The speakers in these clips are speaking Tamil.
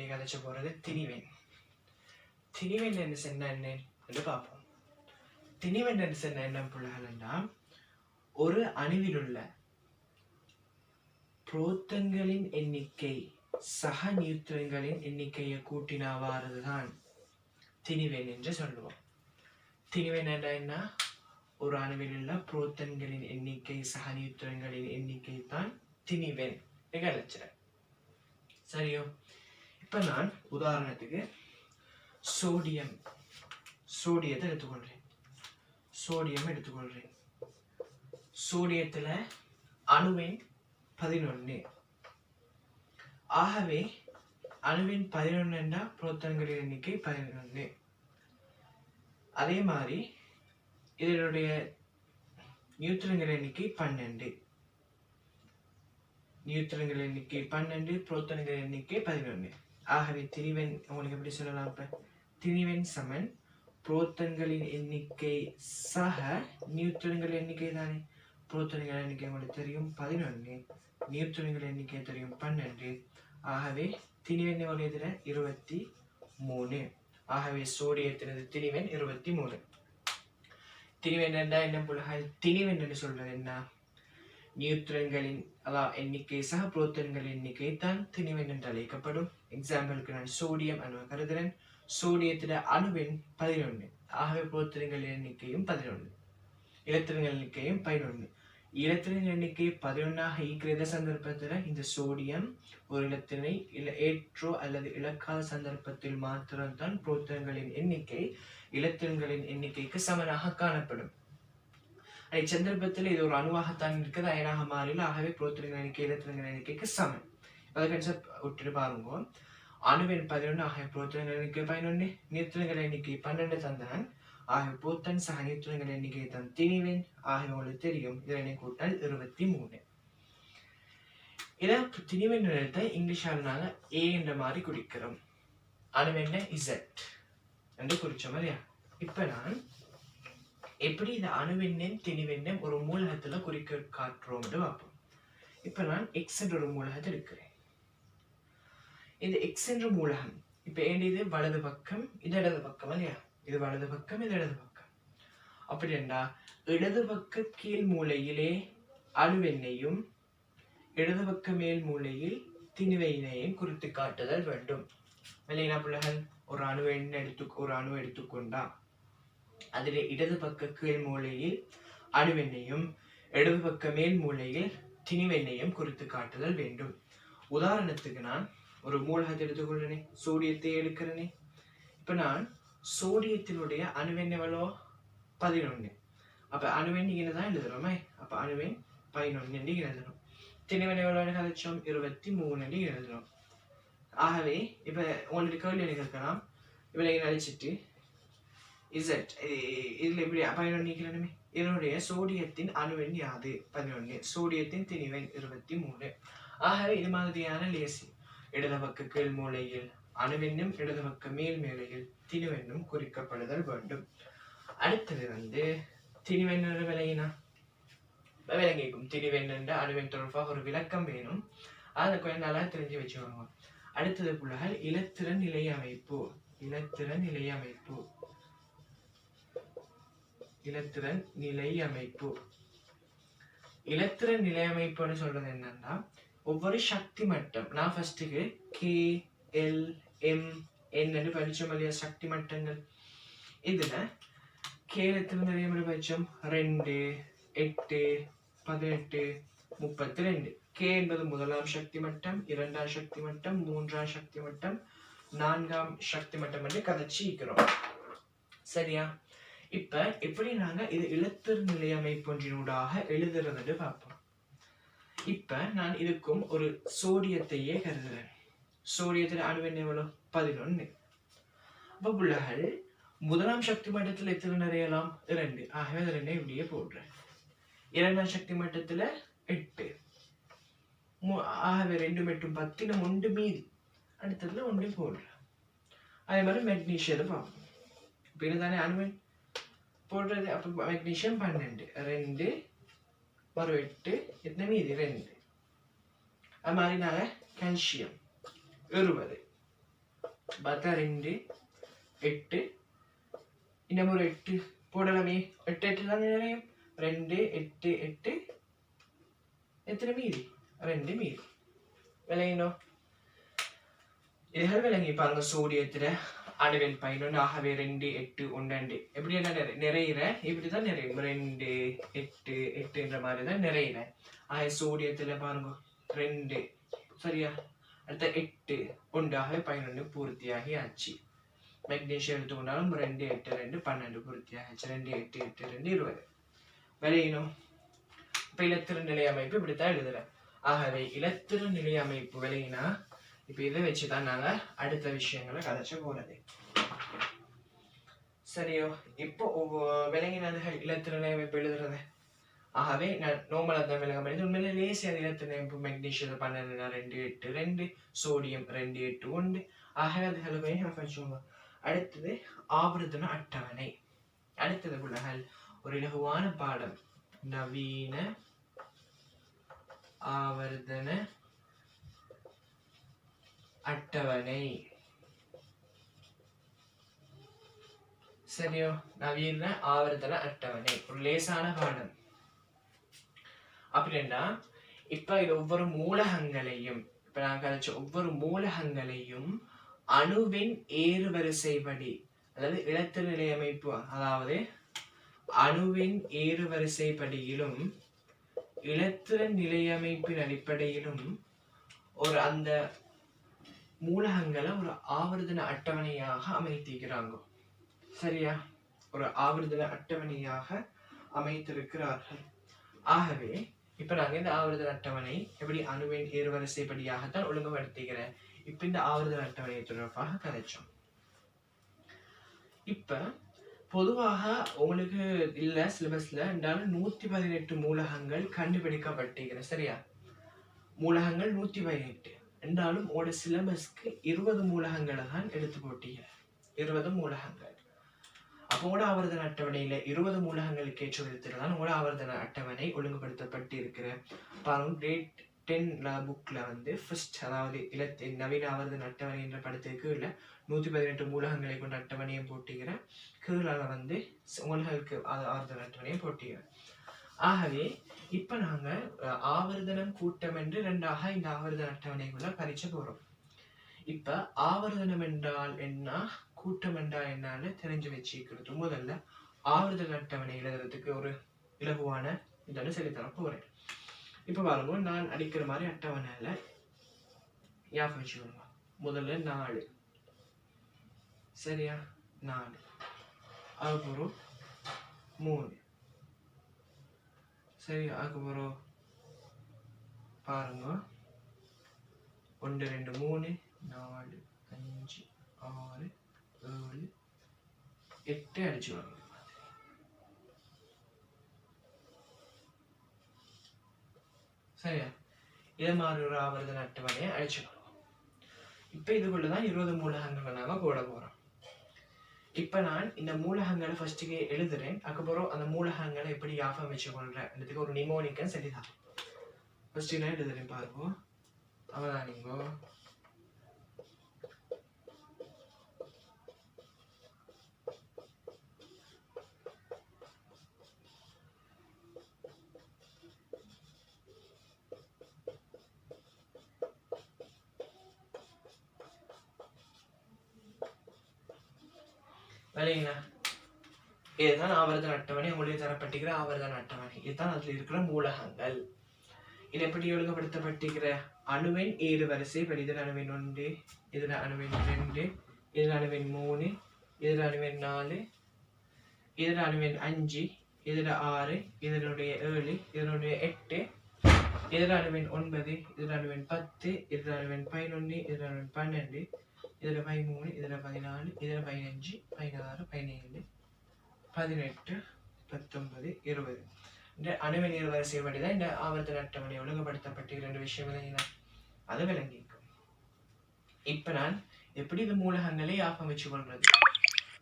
இன்னைக்கு அழைச்ச போகிறது திணிவெண். திணிவெண் என்று சொன்ன என்ன என்று பார்ப்போம். திணிவெண் என்று சொன்ன என்ன பிள்ளைகள்னா, ஒரு அணுவில் உள்ள புரோத்தன்களின் எண்ணிக்கை சக நியூட்ரன்களின் எண்ணிக்கையை கூட்டினாவாறுதான் திணிவெண் என்று சொல்லுவோம். திணிவெண் என்ன? ஒரு அணுவில் உள்ள புரோத்தன்களின் எண்ணிக்கை சக நியூட்ரன்களின் எண்ணிக்கை தான் திணிவெண் அழைச்சிட. சரியோ? இப்ப நான் உதாரணத்துக்கு சோடியத்தை எடுத்துக்கொள்றேன். சோடியத்துல அணுவெண் 11. ஆகவே அணுவெண் 11 புரோட்டான்களின் எண்ணிக்கை 11. அதே மாதிரி இதனுடைய நியூட்ரன்கள் எண்ணிக்கை 12. நியூட்ரன்கள் எண்ணிக்கை 12, புரோட்டான்கள் எண்ணிக்கை 11. ஆகவே திணிவெண் உங்களுக்கு எப்படி சொல்லலாம்? இப்ப திணிவெண் சமன் புரோட்டான்களின் எண்ணிக்கை சக நியூட்ரன்கள் எண்ணிக்கை தானே. புரோட்டான்கள் எண்ணிக்கை உங்களுக்கு தெரியும் 11, நியூட்ரன்கள் எண்ணிக்கை தெரியும் 12. ஆகவே திணிவெண் எவ்வளவு? 23. ஆகவே சோடியத்தினது திணிவெண் 23. திணிவெண் என்ன புலகள்? திணிவெண் என்று சொல்றது என்ன? நியூட்ரன்களின் எண்ணிக்கை சக புரோட்டான்களின் எண்ணிக்கை தான் திணிவெண் என்று அழைக்கப்படும். எக்ஸாம்பிளுக்கு நான் சோடியம் அணுவை கருதுறேன். சோடியத்தில அணுவெண் 11. ஆகவே புரோட்டான்களின் எண்ணிக்கையும் 11, இலத்திரன்கள் எண்ணிக்கையும் 11. இலத்திரன் எண்ணிக்கை 11 ஈக்கிற சந்தர்ப்பத்தில் இந்த சோடியம் ஒரு இலத்தினை ஏற்றோ அல்லது இழக்காத சந்தர்ப்பத்தில் மாத்திரம்தான் புரோட்டான்களின் எண்ணிக்கை இலத்திரன்களின் எண்ணிக்கைக்கு சமனாக காணப்படும். சந்தர்ப்பத்தில் இது ஒரு அணுவாகத்தான் இருக்குது, அயனாக மாறில. ஆகவே புரோட்டான்கள் எண்ணிக்கை இலத்திரன்கள் எண்ணிக்கைக்கு சமன். அதை கன்செப்ட் விட்டுட்டு பாருங்க. அணுவெண் 11, ஆகவே புரோட்டான்கள் எண்ணிக்கை 11, நியூட்ரன்கள் எண்ணிக்கை 12 தந்தான். ஆகவே புரோட்டான் சக நியூட்ரன்கள் எண்ணிக்கை தான் திணிவெண். ஆகவே உங்களுக்கு தெரியும் இதனை கூட்டல் 23. இதை திணிவெண் நிலத்தை இங்கிலீஷால் நாங்க ஏ என்ற மாதிரி குறிக்கிறோம். அணுவெண்ண இசட் என்று குறிச்சோம் இல்லையா? இப்ப நான் எப்படி இந்த அணுவெண்ணெய் திணிவெண்ணெய் ஒரு மூலகத்துல குறிக்க காட்டுறோம் பார்ப்போம். இப்ப நான் எக்ஸ் என்ற ஒரு மூலகத்தை எடுக்கிறேன். இந்த எக்ஸ் என்ற மூலகம் இப்ப இது வலது பக்கம், இது இடது பக்கம் இல்லையா? இது வலது பக்கம், இது இடது பக்கம். அப்படி என்றா இடது பக்க கீழ் மூலையிலே அணுவெண்ணையும் இடது பக்க மேல் மூலையில் திணிவெண்ணையும் குறித்து காட்டுதல் வேண்டும். இல்லையா பிள்ளைகள்? ஒரு அணு எடுத்துக்கொண்டா அதிலே இடது பக்க கீழ் மூலையில் அணுவெண்ணையும் இடது பக்க மேல் மூலையில் திணிவெண்ணையும் குறித்து காட்டுதல் வேண்டும். உதாரணத்துக்கு நான் ஒரு மூலகத்தை எடுத்துக்கொள்றேனே, சோடியத்தை எடுக்கிறேனே. இப்ப நான் சோடியத்தினுடைய அணுவெண் எவ்வளோ? 11. அப்ப அணுவெண் இங்கே தான் எழுதுறோமே. அப்ப அணுவெண் 11 எழுதுறோம். திணிவெண் எவ்வளோ கதைச்சோம்? 23 எழுதுறோம். ஆகவே இப்ப உங்களுக்கு கேள்வி எனக்கு இருக்கலாம், இவளை அழிச்சிட்டு இசட் இதுல எப்படி 11 நீக்கிறனுமே. இதனுடைய சோடியத்தின் அணுவெண் யாது? 11. சோடியத்தின் திணிவெண் 23. ஆகவே இது மாதிரியான லேசி இடது பக்க கீழ் மூலையில் அணுவெண்ணும் இடது பக்க மேல் மூலையில் திணிவெண்ணும் குறிக்கப்படுதல் வேண்டும். அடுத்தது திணிவெண் விலையினா விளங்கிக்கும். திணிவெண் என்ற அணுவெண் தொடர்பாக ஒரு விளக்கம் வேணும். அதை கொஞ்சம் நல்லா தெரிஞ்சு வச்சுக்கோங்க. அடுத்தது புள்ளைகள் இலத்திரன் நிலை அமைப்பு. இலத்திரன் நிலை அமைப்புன்னு சொல்றது என்னன்னா, ஒவ்வொரு சக்தி மட்டம் நான் ஃபர்ஸ்ட்டுக்கு கே எல் எம் என்னன்னு படிச்சோம் இல்லையா? சக்தி மட்டங்கள். இதுல கேலத்தின் நிலையம் படிச்சோம் 2, 8, 18, 32. கே என்பது முதலாம் சக்தி மட்டம், இரண்டாம் சக்தி மட்டம், மூன்றாம் சக்தி மட்டம், நான்காம் சக்தி மட்டம் என்று கதைச்சிக்கிறோம். சரியா? இப்ப எப்படி நாங்க இது இலத்திர நிலையமைப்பொன்றினூடாக எழுதுறது பார்ப்போம். இப்ப நான் இதுக்கும் ஒரு சோடியத்தையே கருதுறேன். சோடியத்துல அணுவெண் எவ்வளவு? 11. அப்ப புள்ளைகள் முதலாம் சக்தி மட்டத்துல எத்தனை நிறையலாம்? 2. ஆகவே 2 இப்படியே போடுறேன். இரண்டாம் சக்தி மட்டத்துல 8. ஆகவே 2 மற்றும் 10 1 மீதி. அடுத்ததுல 1 போடுறேன். அதே மாதிரி மெக்னீஷியத்தை பார்ப்போம். இப்ப இதுதானே அணுவெண் போடுறது. அப்ப மெக்னீஷியம் 12, 2 ஒரு 8, எத்தனை மீதி? 2. அது மாதிரி நாங்க கால்சியம் 20. பார்த்தா 2 8 இன்னும் ஒரு 8 போடலாமே. 8 8 தான் நிறையும். 2 8 8 எத்தனை மீதி? 2 மீதி. விளங்கினோம். இதுகள் விளங்கி பாருங்க. சோடியத்துல அணுவின் 11 ஆகவே 2 8 1 எப்படி என்ன நிறையிற இப்படிதான் நிறையும். 2 8 8 மாதிரி தான் நிறையிற. சோடியத்துல பாருங்க 2 சரியா. அடுத்த 8 1 ஆகவே 11 பூர்த்தியாகி ஆச்சு. மெக்னீசியம் எடுத்துக்கொண்டாலும் 2 8 2 12 பூர்த்தியாகிச்சு. 2 8 8 2 20. விளையினோம். இப்ப இலத்திர நிலை அமைப்பு இப்படித்தான் எழுதுறேன். ஆகவே இலத்திர நிலை அமைப்பு விளையினா இப்ப இதை வச்சுதான் நாங்க அடுத்த விஷயங்களை கதைச்சு போறது. சரியோ. இப்போ விளங்கினதுகள் இலத்திர நிலை அமைப்பு எழுதுறது. ஆகவே நான் நோமலா தான் விளங்க முடியுது. உண்மையில லேசியான இலத்திர அமைப்பு மெக்னீசியம் 12 2 8 2 சோடியம் 2 8 1. ஆகவே அதுகளுமே வச்சுக்கோங்க. அடுத்தது ஆவர்த்தன அட்டவணை. அடுத்தது பிள்ளைகள் ஒரு இலகுவான பாடம். நவீன ஆவர்த்தன அட்டவணை. சரியோ. நவீன ஆவர்த்தன அட்டவணை ஒரு லேசான பாடம். அப்படின்னா இப்ப இது ஒவ்வொரு மூலகங்களையும் இப்ப நான் கழிச்ச ஒவ்வொரு மூலகங்களையும் அணுவின் ஏறுவரிசைப்படி அதாவது இலத்திர நிலை அமைப்பு அதாவது அணுவின் ஏறுவரிசைப்படியிலும் இலத்திர நிலையமைப்பின் அடிப்படையிலும் ஒரு அந்த மூலகங்களை ஒரு ஆவர்த்தன அட்டவணையாக அமைத்திருக்கிறாங்க. சரியா. ஒரு ஆவர்த்தன அட்டவணையாக அமைத்திருக்கிறார்கள். ஆகவே இப்ப நாங்க இந்த ஆவர்த்தன அட்டவணை எப்படி அணுவின் ஏறுவரிசைப்படியாகத்தான் ஒழுங்குபடுத்திக்கிறேன். இப்ப இந்த ஆவர்த்தன அட்டவணையை தொடர்பாக கதைச்சோம். இப்ப பொதுவாக உங்களுக்கு இல்ல சிலபஸ்ல என்றாலும் 118 மூலகங்கள் கண்டுபிடிக்கப்பட்டிருக்கிற. சரியா. மூலகங்கள் 118 என்றாலும் உங்களோட சிலபஸ்க்கு 20 மூலகங்களை தான் எடுத்து போட்டீங்க. 20 மூலகங்கள். அப்போ கூட ஆவர்த்தன அட்டவணையில 20 மூலகங்களுக்கு ஏற்ற விதத்தில் தான் உங்களோட ஆவர்த்தன அட்டவணை ஒழுங்குபடுத்தப்பட்டு இருக்கிற. பாருங்க கிரேட் 10 புக்ல வந்து ஃபர்ஸ்ட் அதாவது நவீன ஆவர்த்தன அட்டவணை என்ற படத்துக்கு இல்ல 118 மூலகங்களை கொண்ட அட்டவணையை போட்டிக்கிற. கீழால வந்து மூலங்களுக்கு ஆவர்த்தன அட்டவணையை போட்டிக்கிற. ஆகவே இப்ப நாங்க ஆவர்த்தனம் கூட்டம் என்று 2ஆக இந்த ஆவர்த்தன அட்டவணைக்குள்ள பறிச்ச போறோம். இப்ப ஆவர்த்தனம் என்றால் என்ன, கூட்டம் என்றால் என்னன்னு தெரிஞ்சு வச்சுக்கிறது. முதல்ல ஆவர்த்தன அட்டவணை எழுதுறதுக்கு ஒரு இலகுவான இதோட சொல்லித்தர போறேன். இப்ப பாருங்க நான் அடிக்கிற மாதிரி அட்டவணையில ஞாபகம் வச்சுக்கோங்க. முதல்ல 4 சரியா. 4 அதுக்கப்புறம் 3 சரி. அதுக்கப்புறம் பாருங்க 1 2 3 4 5 6 7 8 அடிச்சு வாங்க. சரியா. இதே மாதிரி ஒரு ஆவர்த்தன அட்டவணையை அடிச்சுக்கணும். இப்ப இதுக்குள்ளதான் 20 மூலகங்களை நாம போட போறோம். இப்ப நான் இந்த மூலகங்களை ஃபர்ஸ்ட்டுக்கு எழுதுறேன். அதுக்கப்புறம் அந்த மூலகங்களை எப்படி ஞாபகம் வச்சு கொள்றேன் ஒரு நிமோனிக்கை சரிதான். ஃபர்ஸ்ட் நான் எழுதுறேன் பாருங்க. அவதானிங்கோ. இதுதான் ஆவர்த்தன அட்டவணை. உங்களுக்கு தரப்பட்டிருக்கிற ஆவர்த்தன அட்டவணை. இதுதான் அதுல இருக்கிற மூலகங்கள். இது எப்படி ஒழுங்குபடுத்தப்பட்டிருக்கிற அணுவின் ஏறுவரிசை. இதில் அணுவின் 1, இதில் அணுவின் 2, இதில் அணுவின் 3, இதில் அணுவின் 4, இதில் அணுவின் 5, இதில் 6, இதனுடைய 7, இதனுடைய 8, இதில் அணுவின் 9, இதில் அணுவின் 10, இதில் அணுவின் 11, இதில் அணுவின் 12, இதில் 13, இதில் 14, இதில் 15, 16, 17, 18, 19, 20. இந்த அணுவின் ஏறுவரிசைப்படிதான் இந்த ஆவர்த்தன அட்டவணை ஒழுங்குபடுத்தப்பட்ட 2 விஷயம் விளங்கினா அது விளங்கிக்கும். இப்ப நான் எப்படி இந்த மூலகங்களை ஞாபகம் வச்சு கொள்றது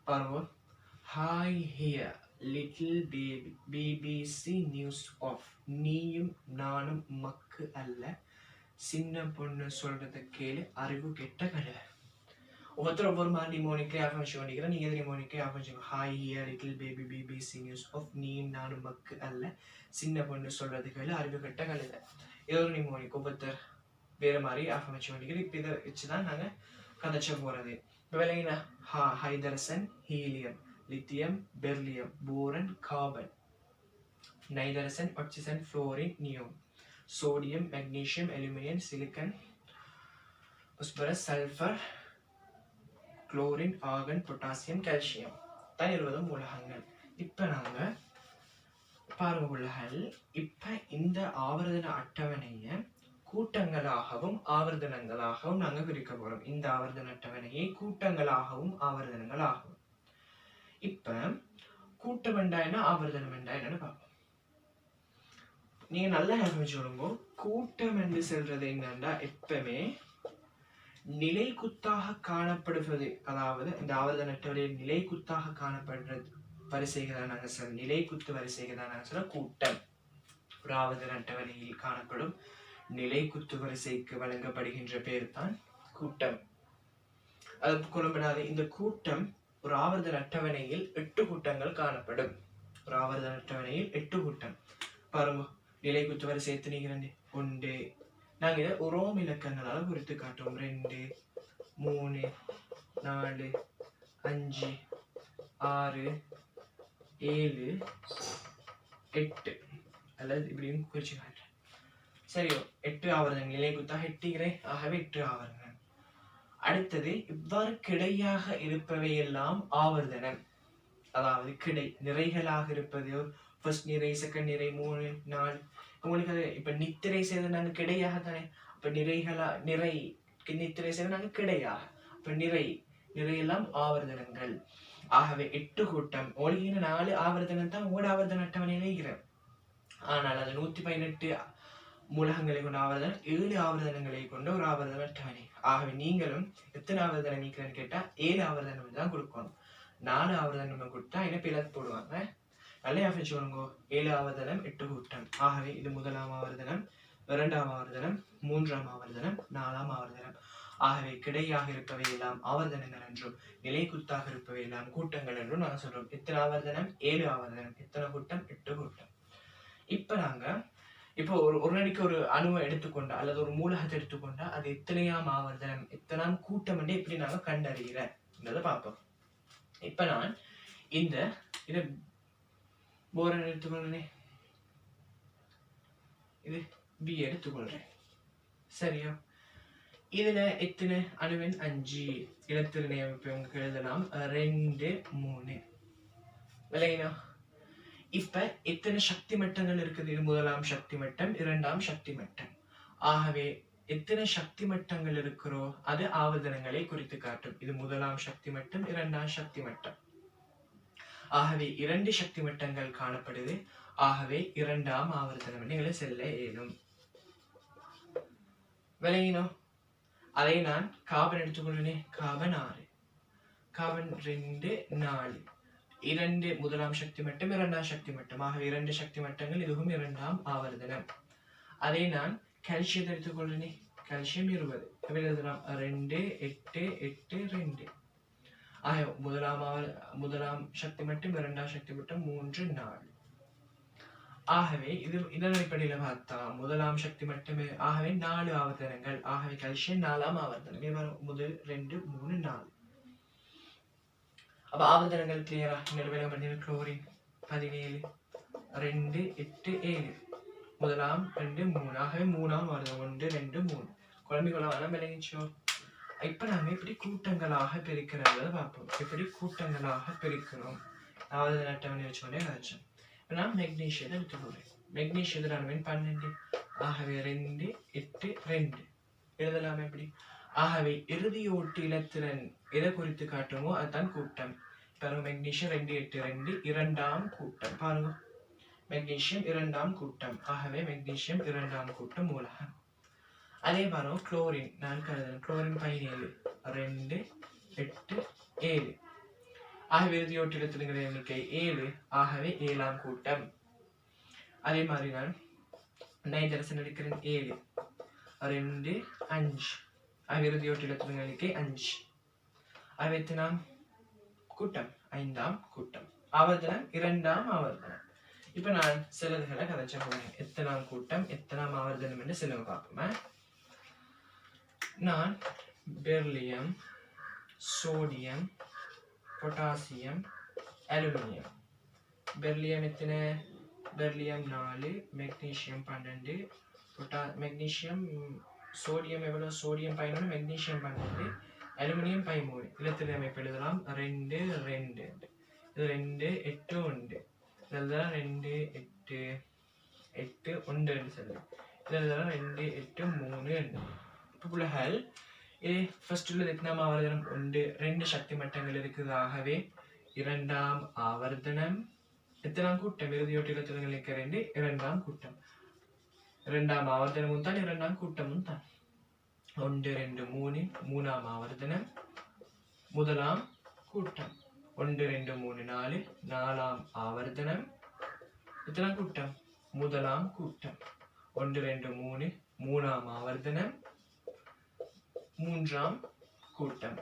பாருங்க. Hi here little baby BBC news off. நீயும் நானும் மக்கு அல்ல, சின்ன பொண்ணு சொல்றத கேளு, அறிவு கெட்ட கடை. ஒவ்வொருத்தர் ஒவ்வொரு மாதிரி நிமோனிக்கை ஆஃபர்மேஷன் பண்ணிக்கிறேன். நீங்கள் எது நிமோனிக்கை affirmation hi here little baby baby seniors of நீ நானும் மக்கு அல்ல சின்ன பொண்ணு சொல்றதுக்கு அறிவு கட்ட கழுத. இது ஒரு நிமோனிக். ஒவ்வொருத்தர் வேறு மாதிரி ஆஃபர்மேஷன் பண்ணிக்கிறேன். இப்போ இதை வச்சு தான் நாங்கள் கதைச்ச போகிறது. இப்போ விலையினா hydrogen helium lithium beryllium boron carbon nitrogen oxygen fluorine neon sodium magnesium aluminium silicon phosphorus sulphur chlorine argon potassium calcium தான் 20 மூலகங்கள். இப்போ நாங்கள் பாருங்க உள்ளகள். இப்போ இந்த ஆவர்த்தன அட்டவணையை கூட்டங்களாகவும் ஆவர்த்தனங்களாகவும் நாங்கள் பிரிக்க போறோம். இந்த ஆவர்த்தன அட்டவணையை கூட்டங்களாகவும் ஆவர்த்தனங்களாகவும். இப்ப கூட்டம் என்றா என்ன ஆவர்த்தனம் என்றா என்னன்னு பார்ப்போம். நீங்க நல்லா சொல்லுங்க. கூட்டம் என்று சொல்றது என்னன்னா எப்பவுமே நிலை குத்தாக காணப்படுவது, அதாவது இந்த ஆவர்த்தன அட்டவணையில் நிலை குத்தாக காணப்படுறது வரிசைகளை நாங்கள் சொல்ல நிலை குத்து வரிசைகள் தான் நாங்கள் சொல்ல கூட்டம். ஒரு ஆவர்த்தன அட்டவணையில் காணப்படும் நிலை குத்து வரிசைக்கு வழங்கப்படுகின்ற பேர் தான் கூட்டம். அது கொள்ளப்படாது. இந்த கூட்டம் ஒரு ஆவர்த்தன அட்டவணையில் 8 கூட்டங்கள் காணப்படும். ஒரு ஆவர்த்தன அட்டவணையில் 8 கூட்டம் பாருங்க. நிலை குத்து வரிசை எத்தனைங்கிறேன் 1. நாங்கள் இதை ரோம் இலக்கங்களால் குறித்து காட்டுவோம். 2 3 4 5 6 7 8 அல்லது இப்படியும் குறிச்சு காட்டுறேன். சரியோ 8 ஆவர்த்தனம் நிலை குத்தாக 8 ஆகவே 8 ஆவர்த்தனம். அடுத்தது இவ்வாறு கிடையாக இருப்பவை எல்லாம் ஆவர்த்தனம். அதாவது கிடை நிறைகளாக இருப்பது ஃபர்ஸ்ட் நிறை செகண்ட் நிறை 3 4 உங்களுக்கு அது இப்ப நித்திரை செய்த நாங்க கிடையாக தானே. அப்ப நிறைகளா நிறை நித்திரை செய்த நாங்க கிடையாக. அப்ப நிறையெல்லாம் ஆவர்த்தனங்கள். ஆகவே 8 கூட்டம். உங்களுக்கு 4 ஆவர்த்தனம் தான் உங்களோட ஆவர்த்தன அட்டவணையில இருக்கிறேன். ஆனால் அது 118 மூலகங்களை கொண்ட ஆவர்த்தனம் 7 ஆவர்த்தனங்களை கொண்ட ஒரு ஆவர்த்தன அட்டவணை. ஆகவே நீங்களும் எத்தனை ஆவர்த்தனம் நீக்கிறேன்னு கேட்டா 7 ஆவர்த்தனம் தான் கொடுக்கணும். 4 ஆவர்த்தனம் கொடுத்தா என்ன பிளஸ் போடுவாங்க. நல்லா சொல்லுங்க. 7 ஆவர்த்தனம் 8 கூட்டம். ஆகவே இது முதலாம் ஆவர்த்தனம், 2ஆம் ஆவர்த்தனம், 3ஆம் ஆவர்த்தனம், 4ஆம் ஆவர்த்தனம். ஆகவே கிடையாக இருப்பவை எல்லாம் ஆவர்த்தனங்கள் என்றும் நிலை குத்தாக இருப்பவை எல்லாம் கூட்டங்கள் என்றும் நாங்கள் சொல்றோம். எத்தனை ஆவர்த்தனம் 7 ஆவர்த்தனம். எத்தனை கூட்டம் 8 கூட்டம். இப்ப நாங்க இப்போ ஒரு நடிக்க ஒரு அணுவை எடுத்துக்கொண்டா அல்லது ஒரு மூலகத்தை எடுத்துக்கொண்டா அது எத்தனையாம் ஆவர்த்தனம் எத்தனாம் கூட்டம் என்று எப்படி நாங்க கண்டறிகிறேன் பார்ப்போம். இப்ப நான் இதை போரன் எடுத்துக்கொள்றேன். இது பி எடுத்துக்கொள்றேன். சரியா? இதுல எத்தனை அணுவின் 5 இலத்திரணை அமைப்பு உங்களுக்கு எழுதலாம். 2 3 விளையினா. இப்ப எத்தனை சக்தி மட்டங்கள் இருக்குது? இது முதலாம் சக்தி மட்டம், 2ஆம் சக்தி மட்டம். ஆகவே எத்தனை சக்தி மட்டங்கள் இருக்கிறோ அது ஆவர்த்தனங்களை குறித்து காட்டும். இது முதலாம் சக்தி மட்டம், 2ஆம் சக்தி மட்டம். ஆகவே 2 சக்தி மட்டங்கள் காணப்படுது. ஆகவே 2ஆம் ஆவர்த்தனம் எங்களை செல்ல இயலும். விளையினோ. அதை நான் கார்பன் எடுத்துக்கொள்வேன். கார்பன் 6 கார்பன் 2 4 2 முதலாம் சக்தி மட்டம், 2ஆம் சக்தி மட்டம். ஆகவே 2 சக்தி மட்டங்கள், இதுவும் 2ஆம் ஆவர்த்தனம். அதை நான் கால்சியத்தை எடுத்துக்கொள்வேன். கால்சியம் 20 எழுதலாம். 2 8 8 2. முதலாம் சக்தி மட்டம், 2ஆம் சக்தி மட்டம் 3 4. ஆகவே இதன் அடிப்படையில பார்த்தா முதலாம் சக்தி மட்டமே. ஆகவே 4 ஆவர்த்தனங்கள். ஆகவே கால்சியம் 4ஆம் ஆவர்த்தனம். முதல் 2 3 4. அப்ப ஆவர்த்தனங்கள் கிளியரா? நடுவில் பார்த்தீங்கன்னா குளோரின் 17 2 8 7 முதலாம் 2 3. ஆகவே 3ஆம் ஆவர்த்தனம் 1 2 3. குழம்பிக்கொள்ள விளங்கிச்சோ. இப்ப நாங்க எப்படி கூட்டங்களாக பிரிக்கிறத பார்ப்போம். எப்படி கூட்டங்களாக பிரிக்கிறோம் ஆவர்த்தன அட்டவணை வச்சோடனே நினைச்சோம். நான் மெக்னீசியத்தை எடுத்துக்கொள்றேன். மெக்னீசியத்தில் அணுவின் 12. ஆகவே 2 8 2 எழுதலாம். எப்படி? ஆகவே இறுதி ஓட்டு இலத்திரன் எதை குறித்து காட்டுமோ அதுதான் கூட்டம். பாருங்க மெக்னீசியம் 2 8 2 2ஆம் கூட்டம். பாருங்க மெக்னீசியம் 2ஆம் கூட்டம். ஆகவே மெக்னீசியம் 2ஆம் கூட்டம் மூலகம். அதே பாருங்க குளோரின் நான் கருதுறேன். குளோரின் 17 2 8 7. ஆகவே இறுதி ஓட்டு இலத்திரன்கிற எண்ணிக்கை 7. ஆகவே 7ஆம் கூட்டம். அதே மாதிரி நான் நைட்ரஜன் எடுக்கிறேன். 7 2 5. இறுதி ஓட்டு இலத்திரன்கிற எண்ணிக்கை 5. அது எத்தனாம் கூட்டம்? 5ஆம் கூட்டம். ஆவர்த்தனம் 2ஆம் ஆவர்த்தனம். இப்ப நான் சிலதுகளை கதைச்ச போறேன். எத்தனாம் கூட்டம் எத்தனாம் ஆவர்த்தனம் என்று சிலவு பார்ப்போமே. நான் beryllium, sodium, potassium, aluminium. Beryllium எத்தனை? பெர்லியம் 4, மெக்னீசியம் 12, மெக்னீசியம் சோடியம் எவ்வளவு? Sodium 11, magnesium 12, aluminium 13. இலத்திரை அமைப்பு எழுதலாம் 2 2. இது 2 8 1. இதெல்லாம் 2 8 8 1 என்று சொல்லுவோம். இதெல்லாம் 2 8 3 என்று. இப்போ புள்ளகள் ஃபர்ஸ்ட் உள்ளது எத்தனாம் ஆவர்த்தனம்? 1 2 சக்தி மட்டங்கள் இருக்குது. ஆகவே 2ஆம் ஆவர்த்தனம் எத்தனாம் கூட்டம்? இறுதியோட்டு இலத்திரங்கள் நிற்க 2 2ஆம் கூட்டம். 2ஆம் ஆவர்த்தனமும் தான் 2ஆம் கூட்டமும் தான். 1 2 3 3ஆம் ஆவர்த்தனம் முதலாம் கூட்டம். 1 2 3 4 4ஆம் ஆவர்த்தனம் எத்தனாம் கூட்டம்? முதலாம் கூட்டம். 1 2 3 3ஆம் ஆவர்த்தனம் 3ஆம் கூட்டம்.